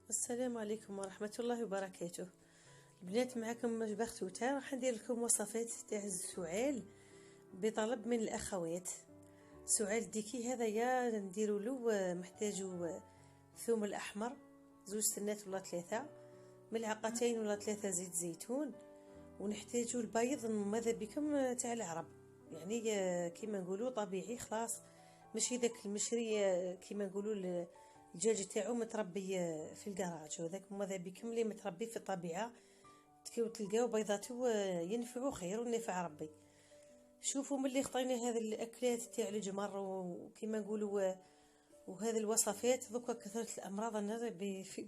السلام عليكم ورحمة الله وبركاته. البنات، معكم بختوته. راح ندير لكم وصفات تاع السعال بطلب من الاخوات. سعال الديكي هذايا نديروا له محتاجو ثوم الاحمر 2 سنات ولا 3، ملعقتين ولا 3 زيت زيتون، ونحتاجو البيض ماذا بكم تاع العرب، يعني كيما نقولوا طبيعي خلاص، ماشي داك المشري كيما نقولوا الدجاج تاعو متربي في الكراج، وذاك ماذا بكم اللي متربي في الطبيعه تلقاو بيضاته ينفعوا خير ونفع ربي. شوفوا ملي خطينا هذه الاكلات تاع الجمر وكيما نقولوا وهذه الوصفات دوكا كثرت الامراض. انا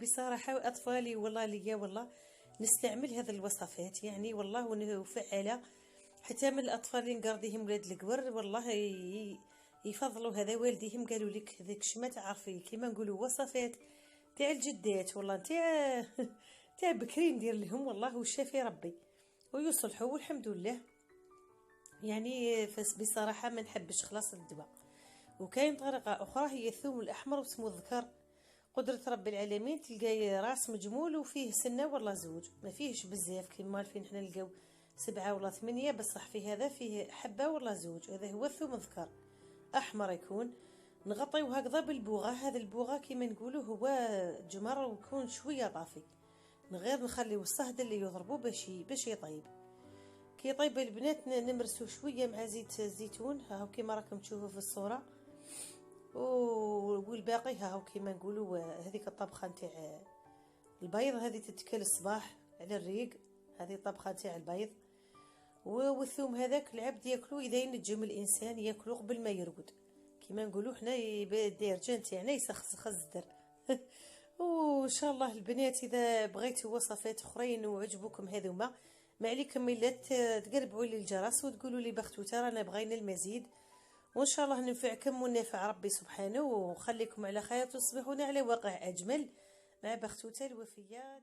بصراحه اطفالي والله ليا والله نستعمل هذه الوصفات، يعني والله وفعاله حتى من الاطفال اللي نقرضيهم ولاد الكبر والله يفضلوا هذا. والديهم قالوا لك هذيك ما تعرفي كيما نقولوا وصفات تاع الجدات والله تاع تاع بكري ندير لهم والله وشافي ربي ويصلحوا والحمد لله. يعني بصراحه ما نحبش خلاص الدواء. وكاين طريقه اخرى هي الثوم الاحمر واسمه الذكر، قدره رب العالمين، تلقاي راس مجمول وفيه سنه ولا زوج، ما فيهش بزاف كيما فين حنا نلقاو 7 ولا 8، بصح في هذا فيه حبه ولا زوج. هذا هو الثوم الذكر، احمر يكون. نغطيوه هكذا بالبوغه، هذا البوغه كيما نقولوا هو جمر ويكون شويه طافي، من غير نخليو الصهد اللي يضربوا باش يطيب. كي يطيب البنات نمرسو شويه مع زيت الزيتون، هاو كيما راكم تشوفوا في الصوره، والباقي هاو كيما نقولوا هذيك الطبخه نتاع البيض، هذه تتكل الصباح على الريق، هذه الطبخه نتاع البيض. والثوم هذاك العبد ياكلو اذا ينجم الانسان ياكلو قبل ما يرقد، كيما نقولوا حنا يدير جنت يعني يسخسخ الزدر. وان شاء الله البنات اذا بغيتوا وصفات اخرين وعجبوكم هذوما، ما عليكم الا تقربوا لي الجرس وتقولوا لي بختوته رانا بغينا المزيد، وان شاء الله ننفعكم وننفع ربي سبحانه، وخليكم على خير تصبحون على واقع اجمل مع بختوته الوفيه.